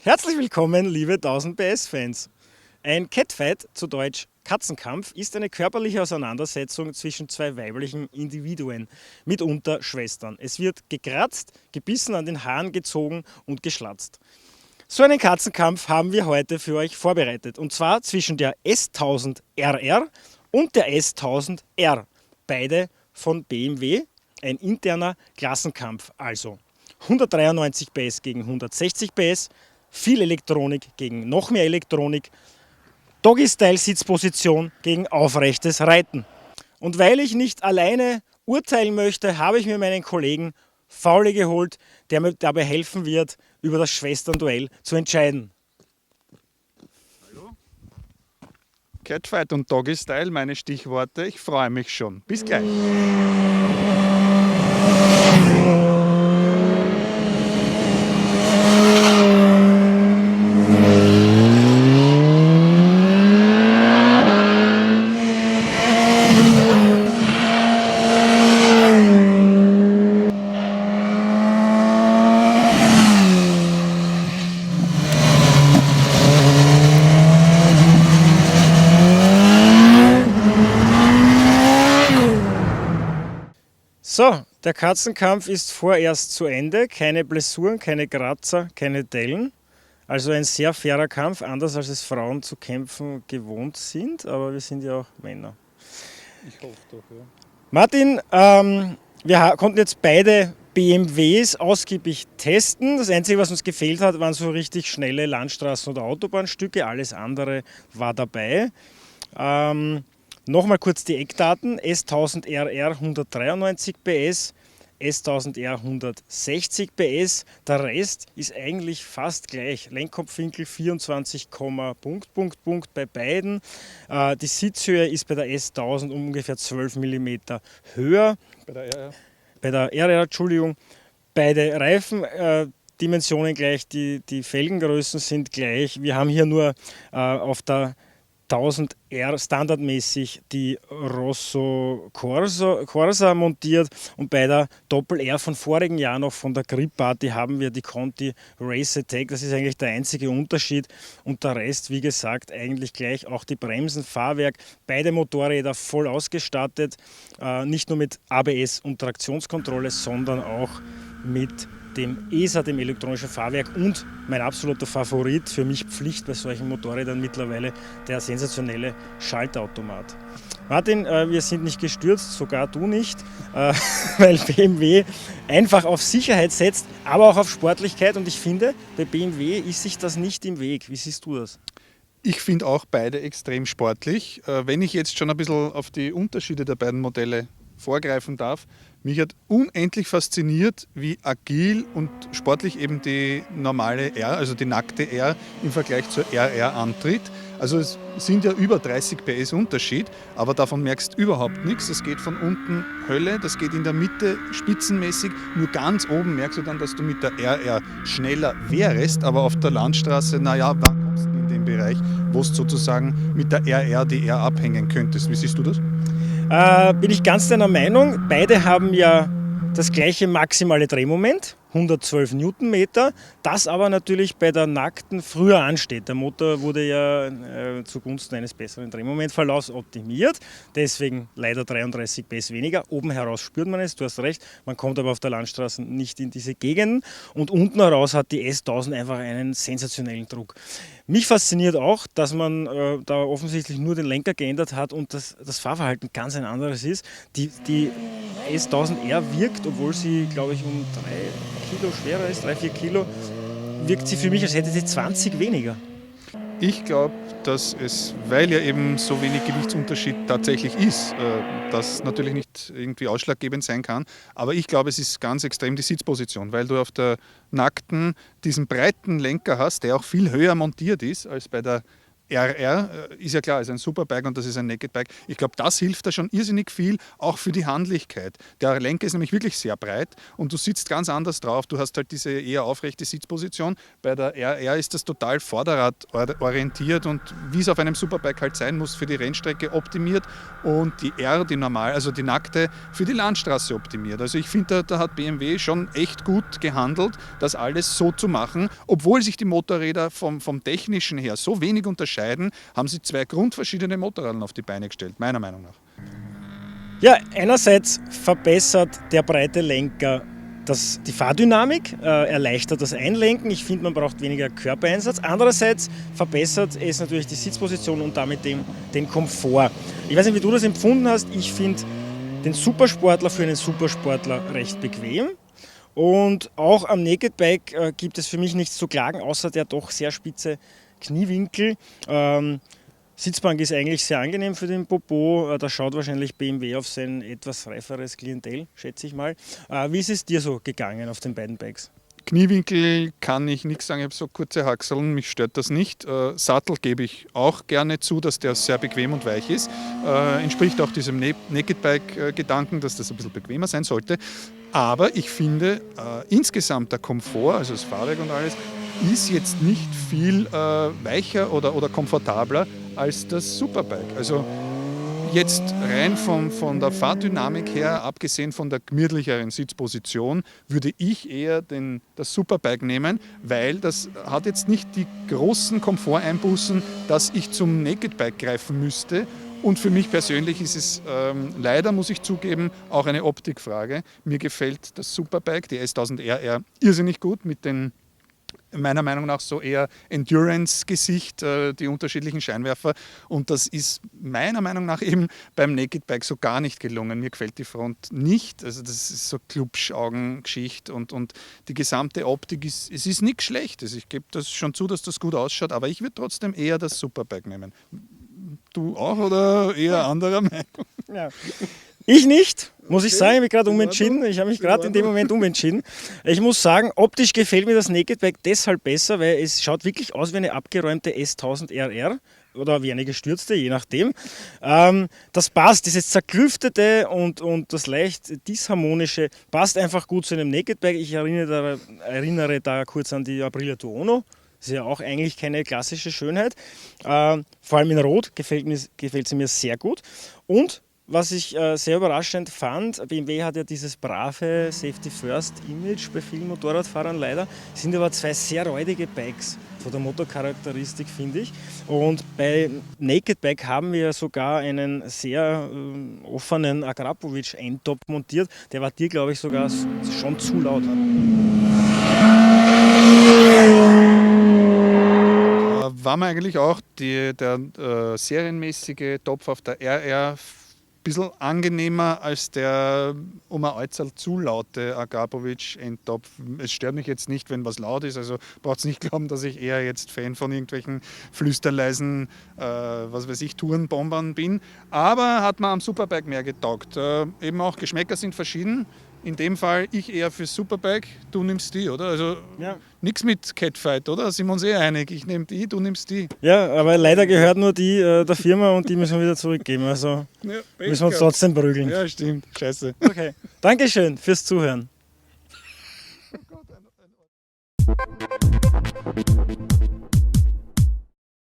Herzlich willkommen, liebe 1000 PS-Fans. Ein Catfight, zu Deutsch Katzenkampf, ist eine körperliche Auseinandersetzung zwischen zwei weiblichen Individuen, mitunter Schwestern. Es wird gekratzt, gebissen, an den Haaren gezogen und geschlatzt. So einen Katzenkampf haben wir heute für euch vorbereitet. Und zwar zwischen der S1000RR und der S1000R. Beide von BMW. Ein interner Klassenkampf also. 193 PS gegen 160 PS. Viel Elektronik gegen noch mehr Elektronik. Doggy-Style-Sitzposition gegen aufrechtes Reiten. Und weil ich nicht alleine urteilen möchte, habe ich mir meinen Kollegen Fauli geholt, der mir dabei helfen wird, über das Schwesternduell zu entscheiden. Hallo. Catfight und Doggy Style, meine Stichworte. Ich freue mich schon. Bis gleich. So, der Katzenkampf ist vorerst zu Ende. Keine Blessuren, keine Kratzer, keine Dellen. Also ein sehr fairer Kampf, anders als es Frauen zu kämpfen gewohnt sind. Aber wir sind ja auch Männer. Ich hoffe doch, ja. Martin, wir konnten jetzt beide BMWs ausgiebig testen. Das Einzige, was uns gefehlt hat, waren so richtig schnelle Landstraßen- oder Autobahnstücke. Alles andere war dabei. Nochmal kurz die Eckdaten. S1000RR 193 PS, S1000R 160 PS. Der Rest ist eigentlich fast gleich. Lenkkopfwinkel 24, Punkt bei beiden. Die Sitzhöhe ist bei der S1000 um ungefähr 12 mm höher. Bei der RR. Bei der RR, Entschuldigung. Beide Reifendimensionen gleich, die Felgengrößen sind gleich. Wir haben hier nur auf der 1000R standardmäßig die Rosso Corsa montiert und bei der Doppel-R von vorigen Jahr noch von der Grip Party haben wir die Conti Race Attack. Das ist eigentlich der einzige Unterschied und der Rest, wie gesagt, eigentlich gleich. Auch die Bremsen, Fahrwerk, beide Motorräder voll ausgestattet, nicht nur mit ABS und Traktionskontrolle, sondern auch mit dem ESA, dem elektronischen Fahrwerk und mein absoluter Favorit, für mich Pflicht bei solchen Motorrädern mittlerweile, der sensationelle Schaltautomat. Martin, wir sind nicht gestürzt, sogar du nicht, weil BMW einfach auf Sicherheit setzt, aber auch auf Sportlichkeit und ich finde, bei BMW ist sich das nicht im Weg. Wie siehst du das? Ich finde auch beide extrem sportlich. Wenn ich jetzt schon ein bisschen auf die Unterschiede der beiden Modelle vorgreifen darf, mich hat unendlich fasziniert, wie agil und sportlich eben die normale R, also die nackte R im Vergleich zur RR antritt. Also es sind ja über 30 PS Unterschied, aber davon merkst du überhaupt nichts. Das geht von unten Hölle, das geht in der Mitte spitzenmäßig. Nur ganz oben merkst du dann, dass du mit der RR schneller wärst, aber auf der Landstraße, naja, wann kommst du in den Bereich, wo du sozusagen mit der RR die R abhängen könntest? Wie siehst du das? Bin ich ganz deiner Meinung. Beide haben ja das gleiche maximale Drehmoment, 112 Newtonmeter, das aber natürlich bei der nackten früher ansteht. Der Motor wurde ja zugunsten eines besseren Drehmomentverlaufs optimiert, deswegen leider 33 PS weniger. Oben heraus spürt man es, du hast recht, man kommt aber auf der Landstraße nicht in diese Gegenden und unten heraus hat die S1000 einfach einen sensationellen Druck. Mich fasziniert auch, dass man da offensichtlich nur den Lenker geändert hat und das Fahrverhalten ganz ein anderes ist. Die S1000R wirkt, obwohl sie, glaube ich, um 3 Kilo schwerer ist, 3-4 Kilo, wirkt sie für mich, als hätte sie 20 weniger. Ich glaube, dass es, weil ja eben so wenig Gewichtsunterschied tatsächlich ist, das natürlich nicht irgendwie ausschlaggebend sein kann, aber ich glaube, es ist ganz extrem die Sitzposition, weil du auf der nackten diesen breiten Lenker hast, der auch viel höher montiert ist als bei der RR ist ja klar, ist ein Superbike und das ist ein Naked Bike. Ich glaube, das hilft da schon irrsinnig viel, auch für die Handlichkeit. Der Lenker ist nämlich wirklich sehr breit und du sitzt ganz anders drauf. Du hast halt diese eher aufrechte Sitzposition. Bei der RR ist das total vorderradorientiert und wie es auf einem Superbike halt sein muss, für die Rennstrecke optimiert und die R, die normal, also die nackte, für die Landstraße optimiert. Also ich finde, da hat BMW schon echt gut gehandelt, das alles so zu machen. Obwohl sich die Motorräder vom Technischen her so wenig unterscheiden, haben sie zwei grundverschiedene Motorräder auf die Beine gestellt, meiner Meinung nach. Ja, einerseits verbessert der breite Lenker die Fahrdynamik, erleichtert das Einlenken. Ich finde, man braucht weniger Körpereinsatz. Andererseits verbessert es natürlich die Sitzposition und damit den Komfort. Ich weiß nicht, wie du das empfunden hast. Ich finde den Supersportler für einen Supersportler recht bequem. Und auch am Naked Bike gibt es für mich nichts zu klagen, außer der doch sehr spitze Kniewinkel. Sitzbank ist eigentlich sehr angenehm für den Popo. Da schaut wahrscheinlich BMW auf sein etwas reiferes Klientel, schätze ich mal. Wie ist es dir so gegangen auf den beiden Bikes? Kniewinkel kann ich nichts sagen, ich habe so kurze Haxeln, mich stört das nicht. Sattel gebe ich auch gerne zu, dass der sehr bequem und weich ist. Entspricht auch diesem Naked Bike-Gedanken, dass das ein bisschen bequemer sein sollte. Aber ich finde, insgesamt der Komfort, also das Fahrwerk und alles, ist jetzt nicht viel weicher oder komfortabler als das Superbike. Also jetzt rein von der Fahrdynamik her, abgesehen von der gemütlicheren Sitzposition, würde ich eher das Superbike nehmen, weil das hat jetzt nicht die großen Komforteinbußen, dass ich zum Naked Bike greifen müsste. Und für mich persönlich ist es leider, muss ich zugeben, auch eine Optikfrage. Mir gefällt das Superbike, die S1000RR, irrsinnig gut mit den meiner Meinung nach so eher Endurance-Gesicht, die unterschiedlichen Scheinwerfer. Und das ist meiner Meinung nach eben beim Naked Bike so gar nicht gelungen. Mir gefällt die Front nicht. Also das ist so Klubschaugengeschichte und die gesamte Optik es ist nichts Schlechtes. Ich gebe das schon zu, dass das gut ausschaut, aber ich würde trotzdem eher das Superbike nehmen. Du auch oder eher anderer Meinung? Ja. Ich nicht, muss ich sagen, ich habe mich gerade umentschieden. Ich habe mich gerade in dem Moment umentschieden. Ich muss sagen, optisch gefällt mir das Naked Bike deshalb besser, weil es schaut wirklich aus wie eine abgeräumte S1000RR oder wie eine gestürzte, je nachdem. Das passt, dieses zerklüftete und das leicht disharmonische passt einfach gut zu einem Naked Bike. Ich erinnere da kurz an die Aprilia Tuono. Das ist ja auch eigentlich keine klassische Schönheit. Vor allem in Rot gefällt sie mir sehr gut. Und was ich sehr überraschend fand, BMW hat ja dieses brave Safety First Image bei vielen Motorradfahrern leider, sind aber zwei sehr räudige Bikes von der Motorcharakteristik, finde ich. Und bei Naked Bike haben wir sogar einen sehr offenen Akrapovic-Endtop montiert. Der war dir, glaube ich, sogar schon zu laut. War mir eigentlich auch der serienmäßige Topf auf der RR ein bisschen angenehmer als der um ein Äußerl zu laute Agapovic-Endtopf. Es stört mich jetzt nicht, wenn was laut ist, also braucht es nicht glauben, dass ich eher jetzt Fan von irgendwelchen flüsterleisen, was weiß ich, Tourenbombern bin. Aber hat mir am Superbike mehr getaugt. Eben auch Geschmäcker sind verschieden. In dem Fall ich eher fürs Superbike, du nimmst die, oder? Also ja. Nichts mit Catfight, oder? Sind wir uns einig? Ich nehme die, du nimmst die. Ja, aber leider gehört nur die der Firma und die müssen wir wieder zurückgeben. Also ja, müssen wir uns trotzdem prügeln. Ja, stimmt. Scheiße. Okay. Dankeschön fürs Zuhören.